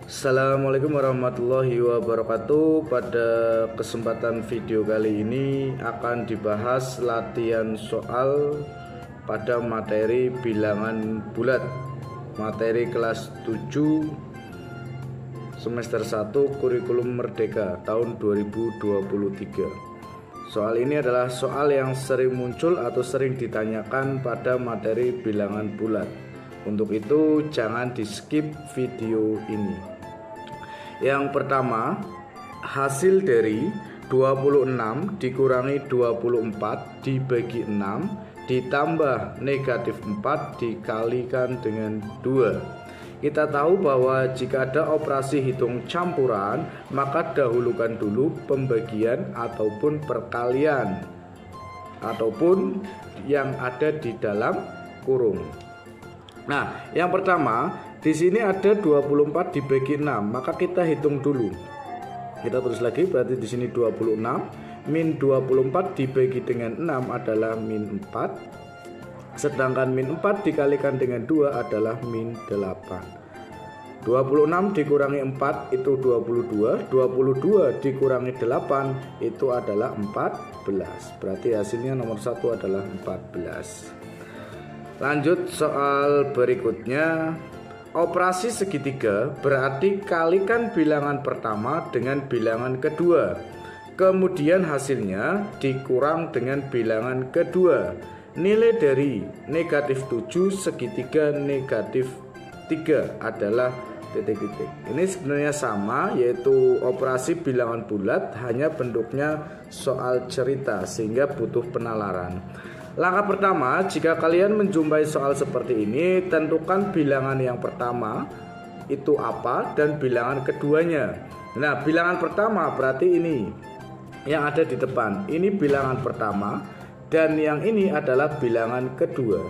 Assalamualaikum warahmatullahi wabarakatuh. Pada kesempatan video kali ini akan dibahas latihan soal pada materi bilangan bulat, materi kelas 7 semester 1 kurikulum merdeka tahun 2023. Soal ini adalah soal yang sering muncul atau sering ditanyakan pada materi bilangan bulat. Untuk itu jangan di skip video ini. Yang pertama, hasil dari 26 dikurangi 24 dibagi 6 ditambah negatif 4 dikalikan dengan 2. Kita tahu bahwa jika ada operasi hitung campuran, maka dahulukan dulu pembagian ataupun perkalian ataupun yang ada di dalam kurung. Nah, yang pertama, di sini ada 24 dibagi 6, maka kita hitung dulu. Kita tulis lagi, berarti di sini 26 min 24 dibagi dengan 6 adalah min 4. Sedangkan min 4 dikalikan dengan 2 adalah min 8. 26 dikurangi 4 itu 22, 22 dikurangi 8 itu adalah 14. Berarti hasilnya nomor 1 adalah 14. Lanjut soal berikutnya. Operasi segitiga berarti kalikan bilangan pertama dengan bilangan kedua, kemudian hasilnya dikurang dengan bilangan kedua. Nilai dari negatif 7 segitiga negatif 3 adalah titik-titik. Ini sebenarnya sama, yaitu operasi bilangan bulat, hanya bentuknya soal cerita sehingga butuh penalaran. Langkah pertama, jika kalian menjumpai soal seperti ini, tentukan bilangan yang pertama itu apa dan bilangan keduanya. Nah, bilangan pertama berarti ini yang ada di depan. Ini bilangan pertama dan yang ini adalah bilangan kedua.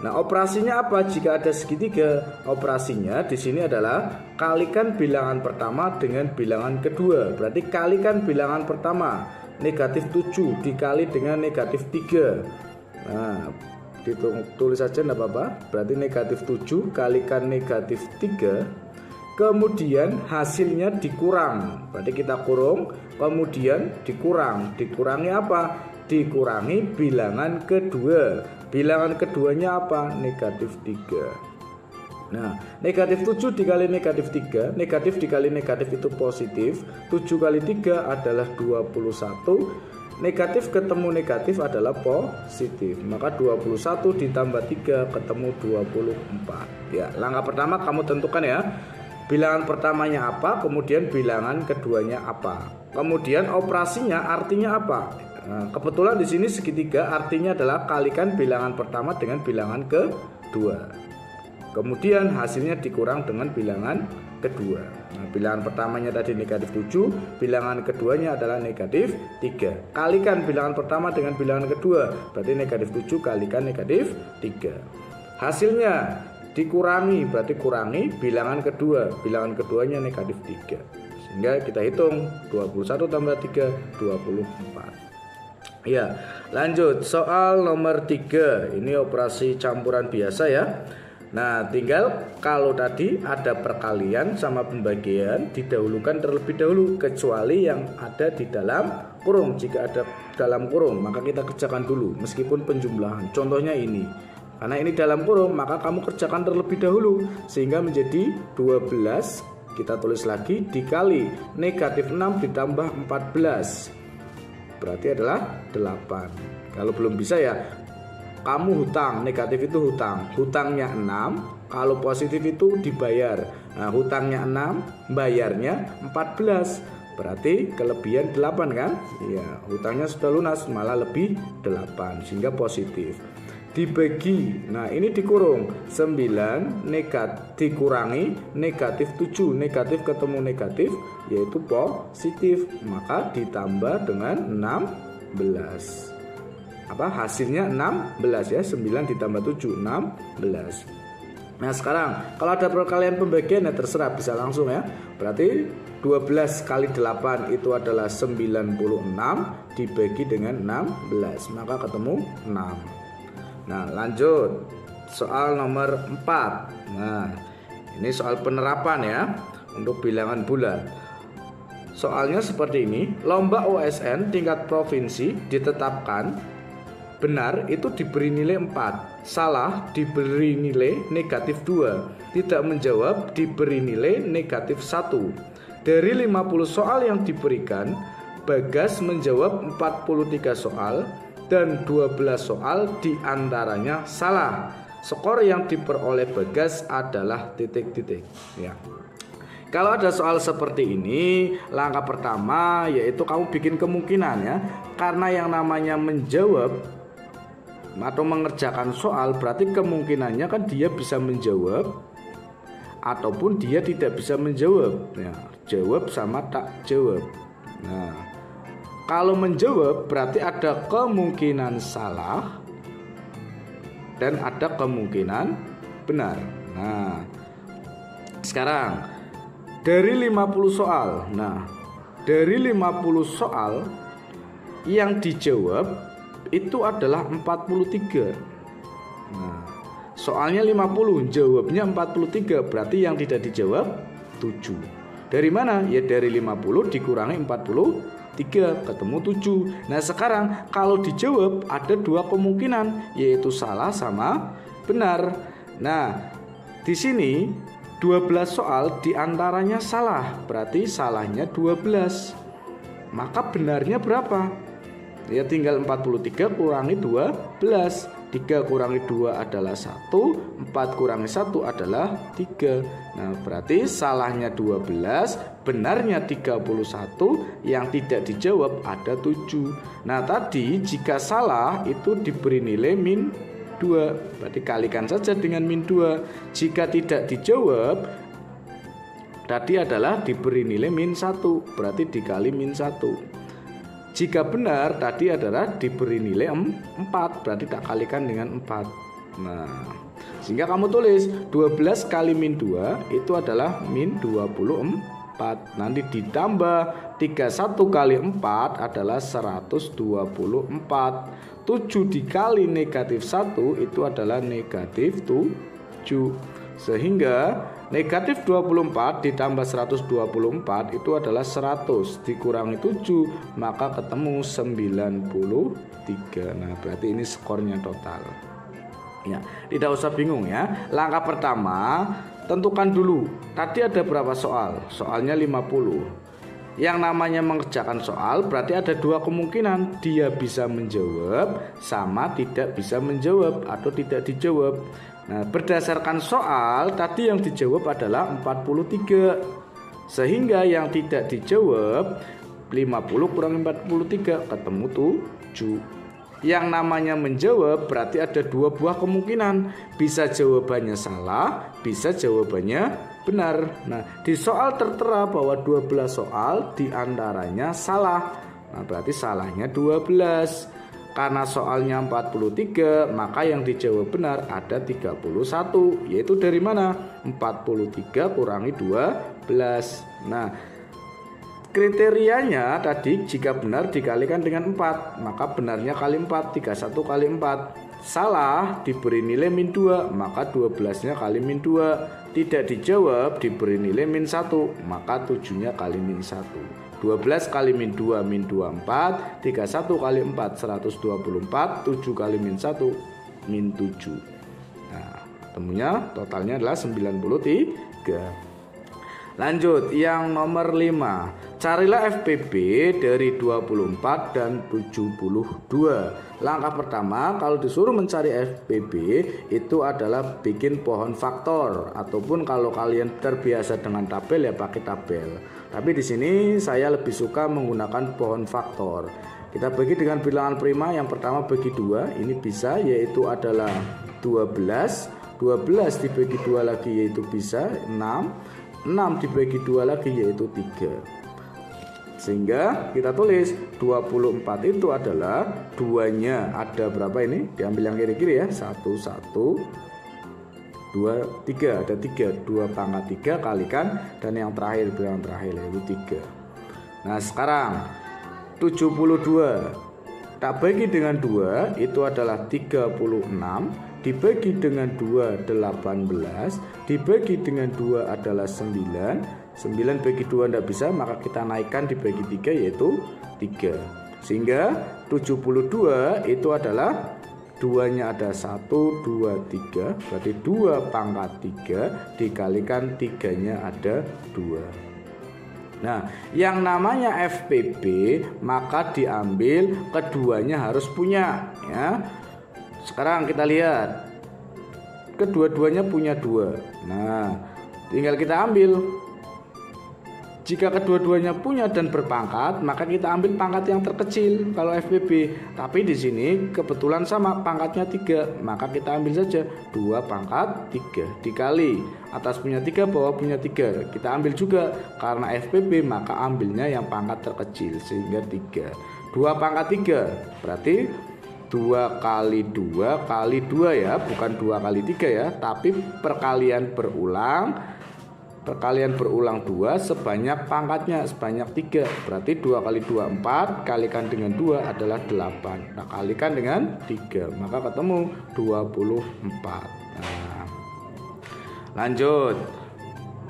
Nah, operasinya apa jika ada segitiga? Operasinya di sini adalah kalikan bilangan pertama dengan bilangan kedua. Berarti kalikan bilangan pertama, negatif 7 dikali dengan negatif 3. Nah, ditulis saja enggak apa-apa. Berarti negatif 7 kalikan negatif 3, kemudian hasilnya dikurang. Berarti kita kurung, kemudian dikurang. Dikurangi apa? Dikurangi bilangan kedua. Bilangan keduanya apa? Negatif 3. Nah, negatif 7 dikali negatif 3, negatif dikali negatif itu positif. 7 kali 3 adalah 21. Negatif ketemu negatif adalah positif. Maka 21 ditambah 3 ketemu 24. Ya, langkah pertama kamu tentukan ya. Bilangan pertamanya apa, kemudian bilangan keduanya apa. Kemudian operasinya artinya apa? Nah, kebetulan di sini segitiga artinya adalah kalikan bilangan pertama dengan bilangan kedua. Kemudian hasilnya dikurang dengan bilangan kedua. Nah, bilangan pertamanya tadi negatif 7, bilangan keduanya adalah negatif 3. Kalikan bilangan pertama dengan bilangan kedua, berarti negatif 7 kalikan negatif 3. Hasilnya dikurangi, berarti kurangi bilangan kedua. Bilangan keduanya negatif 3. Sehingga kita hitung 21 tambah 3, 24. Ya, lanjut soal nomor 3. Ini operasi campuran biasa ya. Nah, tinggal kalau tadi ada perkalian sama pembagian, didahulukan terlebih dahulu kecuali yang ada di dalam kurung. Jika ada dalam kurung, maka kita kerjakan dulu meskipun penjumlahan. Contohnya ini. Karena ini dalam kurung, maka kamu kerjakan terlebih dahulu sehingga menjadi 12. Kita tulis lagi dikali negatif 6 ditambah 14. Berarti adalah 8. Kalau belum bisa ya, kamu hutang, negatif itu hutang. Hutangnya 6, kalau positif itu dibayar. Nah, hutangnya 6, bayarnya 14. Berarti kelebihan 8 kan? Iya, hutangnya sudah lunas, malah lebih 8 sehingga positif. Dibagi, nah ini dikurung 9 dikurangi negatif 7. Negatif ketemu negatif yaitu positif, maka ditambah dengan 16. Hasilnya 16 ya, 9 ditambah 7, 16. Nah, sekarang kalau ada perkalian pembagian ya terserah, bisa langsung ya. Berarti 12 kali 8 itu adalah 96 dibagi dengan 16, maka ketemu 6. Nah, lanjut soal nomor 4. Nah, ini soal penerapan ya. untuk bilangan bulat. Soalnya seperti ini, lomba OSN tingkat provinsi ditetapkan benar itu diberi nilai 4, salah diberi nilai negatif 2, tidak menjawab diberi nilai negatif 1. Dari 50 soal yang diberikan, Bagas menjawab 43 soal dan 12 soal diantaranya salah. Skor yang diperoleh Bagas adalah titik-titik ya. Kalau ada soal seperti ini, langkah pertama yaitu kamu bikin kemungkinan ya. Karena yang namanya menjawab atau mengerjakan soal berarti kemungkinannya kan dia bisa menjawab ataupun dia tidak bisa menjawab ya, jawab sama tak jawab. Nah, kalau menjawab berarti ada kemungkinan salah dan ada kemungkinan benar. Nah, sekarang dari 50 soal. Nah, dari 50 soal yang dijawab itu adalah 43. Nah, soalnya 50, jawabnya 43, berarti yang tidak dijawab 7. Dari mana? Ya dari 50 dikurangi 43 ketemu 7. Nah, sekarang kalau dijawab ada dua kemungkinan, yaitu salah sama benar. Nah, di sini 12 soal diantaranya salah, berarti salahnya 12. Maka benarnya berapa? Ya tinggal 43 kurangi 12. 3 kurangi 2 adalah 1, 4 kurangi 1 adalah 3. Nah, berarti salahnya 12, benarnya 31, yang tidak dijawab ada 7. Nah, tadi jika salah itu diberi nilai min 2, berarti kalikan saja dengan min 2. Jika tidak dijawab tadi adalah diberi nilai min 1, berarti dikali min 1. Jika benar tadi adalah diberi nilai 4, berarti tak kalikan dengan 4. Nah, sehingga kamu tulis 12 kali min 2 itu adalah min 24. Nanti ditambah 31 kali 4 adalah 124. 7 dikali negatif 1 itu adalah negatif 7. Sehingga negatif 24 ditambah 124 itu adalah 100 dikurangi 7, maka ketemu 93. Nah, berarti ini skornya total. Ya, tidak usah bingung ya. Langkah pertama, tentukan dulu tadi ada berapa soal. Soalnya 50. Yang namanya mengerjakan soal berarti ada dua kemungkinan, dia bisa menjawab sama tidak bisa menjawab atau tidak dijawab. Nah, berdasarkan soal tadi yang dijawab adalah 43. Sehingga yang tidak dijawab 50 kurang 43 ketemu 7. Yang namanya menjawab berarti ada dua buah kemungkinan, bisa jawabannya salah, bisa jawabannya benar. Nah, di soal tertera bahwa 12 soal diantaranya salah. Nah, berarti salahnya 12. Karena soalnya 43, maka yang dijawab benar ada 31. Yaitu dari mana? 43 kurangi 12. Nah, kriterianya tadi jika benar dikalikan dengan 4, maka benarnya kali 4, 31 kali 4. Salah diberi nilai min 2, maka 12-nya kali min 2. Tidak dijawab diberi nilai min 1, maka 7-nya kali min 1. 12 kali min 2 min 24, 31 kali 4 124, 7 kali min 1 min 7. Nah, temunya totalnya adalah 93. Lanjut yang nomor 5. Carilah FPB dari 24 dan 72. Langkah pertama kalau disuruh mencari FPB itu adalah bikin pohon faktor, ataupun kalau kalian terbiasa dengan tabel ya pakai tabel. Tapi di sini saya lebih suka menggunakan pohon faktor. Kita bagi dengan bilangan prima. Yang pertama bagi 2, ini bisa, yaitu adalah 12. 12 dibagi 2 lagi yaitu bisa 6. 6 dibagi 2 lagi yaitu 3. Sehingga kita tulis 24 itu adalah 2-nya ada berapa ini? Diambil yang kiri-kiri ya. 1, 1, 2, 3. Ada 3. 2 pangkat 3 kalikan. Dan yang terakhir, bilangan terakhir yaitu 3. Nah, sekarang 72 tak bagi dengan 2 itu adalah 36. dibagi dengan 2 18, dibagi dengan 2 adalah 9. 9 bagi 2 tidak bisa, maka kita naikkan dibagi 3 yaitu 3. Sehingga 72 itu adalah 2-nya ada 1, 2, 3. Berarti 2 pangkat 3 dikalikan 3-nya ada 2. Nah, yang namanya FPB maka diambil keduanya harus punya ya. Sekarang kita lihat kedua-duanya punya 2. Nah, tinggal kita ambil. Jika kedua-duanya punya dan berpangkat, maka kita ambil pangkat yang terkecil kalau FPB. Tapi di sini kebetulan sama pangkatnya 3, maka kita ambil saja 2 pangkat 3 dikali atas punya 3, bawah punya 3. Kita ambil juga karena FPB, maka ambilnya yang pangkat terkecil sehingga 3. 2 pangkat 3 berarti 2 kali 2 kali 2 ya, bukan 2 kali 3 ya, tapi perkalian berulang 2 sebanyak pangkatnya sebanyak 3. Berarti 2 kali 2 4, kalikan dengan 2 adalah 8. Nah, kalikan dengan 3, maka ketemu 24. Nah, lanjut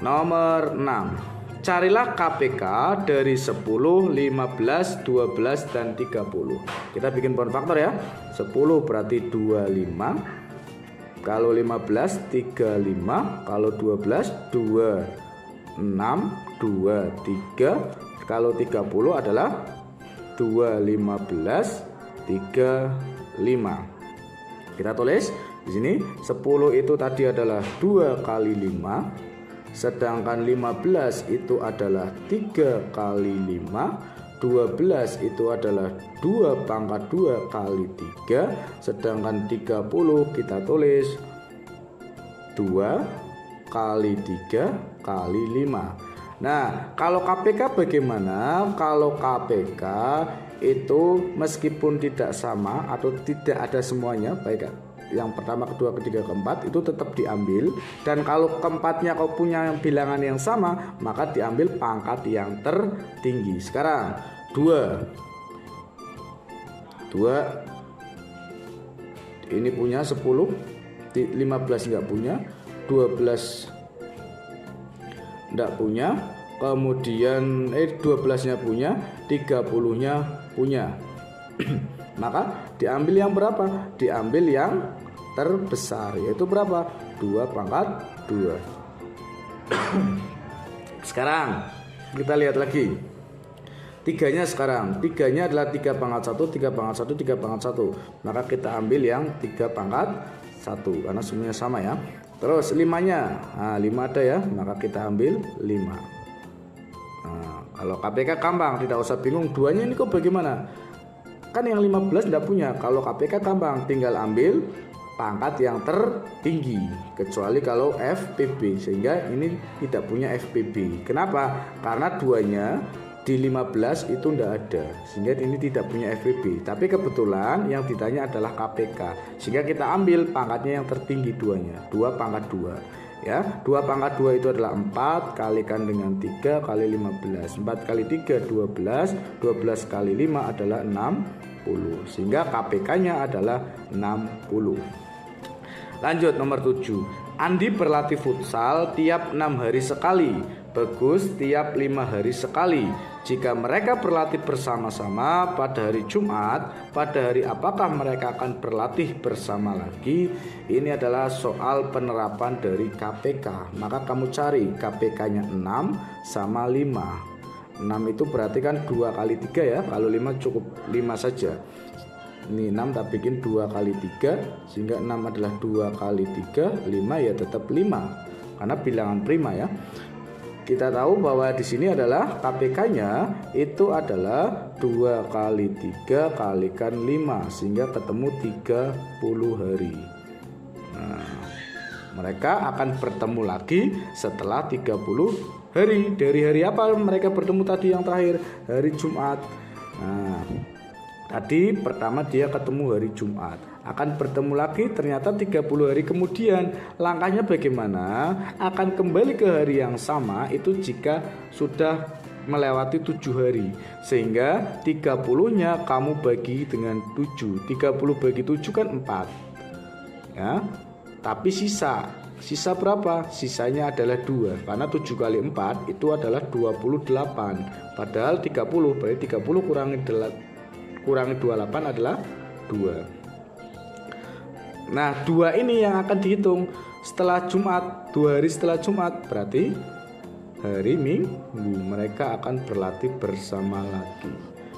nomor 6. Carilah KPK dari 10, 15, 12, dan 30. Kita bikin poin faktor ya. 10 berarti 25. Kalau 15 35, kalau 12 2, 6 2 3, kalau 30 adalah 2 15 3 5. Kita tulis di sini 10 itu tadi adalah 2 kali 5, sedangkan 15 itu adalah 3 kali 5. 12 itu adalah 2 pangkat 2 kali 3, sedangkan 30 kita tulis 2 kali 3 kali 5. Nah, kalau KPK bagaimana? Kalau KPK itu meskipun tidak sama atau tidak ada semuanya, baik yang pertama, kedua, ketiga, keempat itu tetap diambil. Dan kalau keempatnya kau punya bilangan yang sama, maka diambil pangkat yang tertinggi. Sekarang 2 ini punya 10, 15 enggak punya, 12 enggak punya, kemudian 12-nya punya, 30-nya punya. Maka diambil yang berapa? Diambil yang terbesar, yaitu berapa? 2 pangkat 2. Sekarang kita lihat lagi 3-nya sekarang. 3-nya adalah 3 pangkat 1, 3 pangkat 1, 3 pangkat 1. Maka kita ambil yang 3 pangkat 1 karena semuanya sama ya. Terus 5-nya, nah 5 ada ya, maka kita ambil 5. Nah, kalau KPK gampang, tidak usah bingung 2-nya ini kok bagaimana? Kan yang 15 tidak punya. Kalau KPK gampang, tinggal ambil pangkat yang tertinggi, kecuali kalau FPB, sehingga ini tidak punya FPB. Kenapa? Karena 2-nya di 15 itu tidak ada, sehingga ini tidak punya FPB. Tapi kebetulan yang ditanya adalah KPK, sehingga kita ambil pangkatnya yang tertinggi 2-nya, 2 pangkat 2 ya. 2 pangkat 2 itu adalah 4, kalikan dengan 3 kali 15. 4 kali 3 12, 12 kali 5 adalah 60, sehingga KPK-nya adalah 60. Lanjut nomor 7. Andi berlatih futsal tiap 6 hari sekali, Bagus tiap 5 hari sekali. Jika mereka berlatih bersama-sama pada hari Jumat, pada hari apakah mereka akan berlatih bersama lagi? Ini adalah soal penerapan dari KPK. Maka kamu cari KPK-nya 6 sama 5. 6 itu berarti kan 2 kali 3 ya. Kalau 5 cukup 5 saja. Ini 6 tak bikin 2 kali 3, sehingga 6 adalah 2 kali 3, 5 ya tetap 5 karena bilangan prima ya. Kita tahu bahwa di sini adalah KPK-nya itu adalah 2 kali 3 kalikan 5, sehingga ketemu 30 hari. Nah, mereka akan bertemu lagi setelah 30 hari. Dari hari apa mereka bertemu tadi yang terakhir? Hari Jumat. Nah, tadi pertama dia ketemu hari Jumat, akan bertemu lagi ternyata 30 hari kemudian. Langkahnya bagaimana? Akan kembali ke hari yang sama itu jika sudah melewati 7 hari. Sehingga 30-nya kamu bagi dengan 7. 30 bagi 7 kan 4 ya. Tapi sisa berapa? Sisanya adalah 2, karena 7 kali 4 itu adalah 28. Padahal 30, berarti 30 kurangi 28 adalah 2. Nah, 2 ini yang akan dihitung setelah Jumat, 2 hari setelah Jumat, berarti hari Minggu mereka akan berlatih bersama lagi.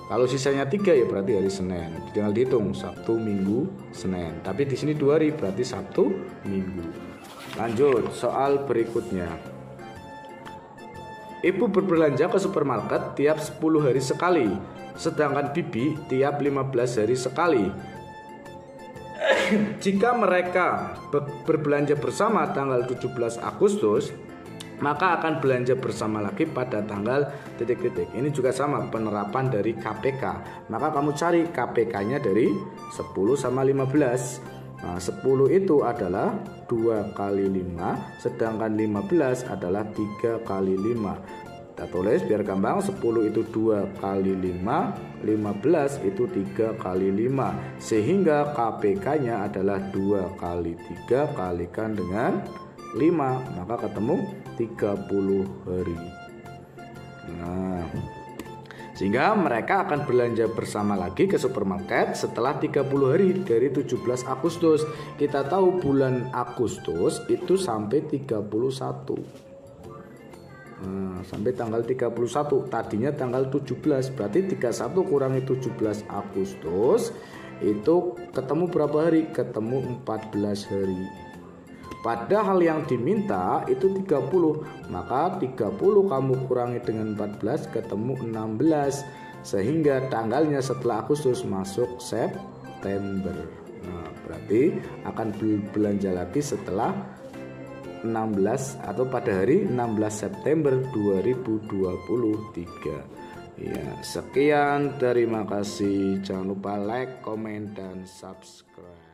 Kalau sisanya 3 ya berarti hari Senin. Tinggal dihitung Sabtu, Minggu, Senin. Tapi di sini 2 hari berarti Sabtu, Minggu. Lanjut soal berikutnya. Ibu berbelanja ke supermarket tiap 10 hari sekali, sedangkan bibi tiap 15 hari sekali. Jika mereka berbelanja bersama tanggal 17 Agustus, maka akan belanja bersama lagi pada tanggal titik-titik. Ini juga sama penerapan dari KPK. Maka kamu cari KPK-nya dari 10 sama 15. Nah, 10 itu adalah 2 kali 5, sedangkan 15 adalah 3 kali 5. Kita tulis biar gampang, 10 itu 2 kali 5, 15 itu 3 kali 5. Sehingga KPK-nya adalah 2 kali 3 kalikan dengan 5, maka ketemu 30 hari. Nah, sehingga mereka akan belanja bersama lagi ke supermarket setelah 30 hari dari 17 Agustus. Kita tahu bulan Agustus itu sampai 31. Nah, sampai tanggal 31, tadinya tanggal 17, berarti 31 kurangi 17 Agustus itu ketemu berapa hari? Ketemu 14 hari. Padahal yang diminta itu 30, maka 30 kamu kurangi dengan 14 ketemu 16, sehingga tanggalnya setelah Agustus masuk September. Nah, berarti akan belanja lagi setelah 16 atau pada hari 16 September 2023. Ya, sekian, terima kasih. Jangan lupa like, komen, dan subscribe.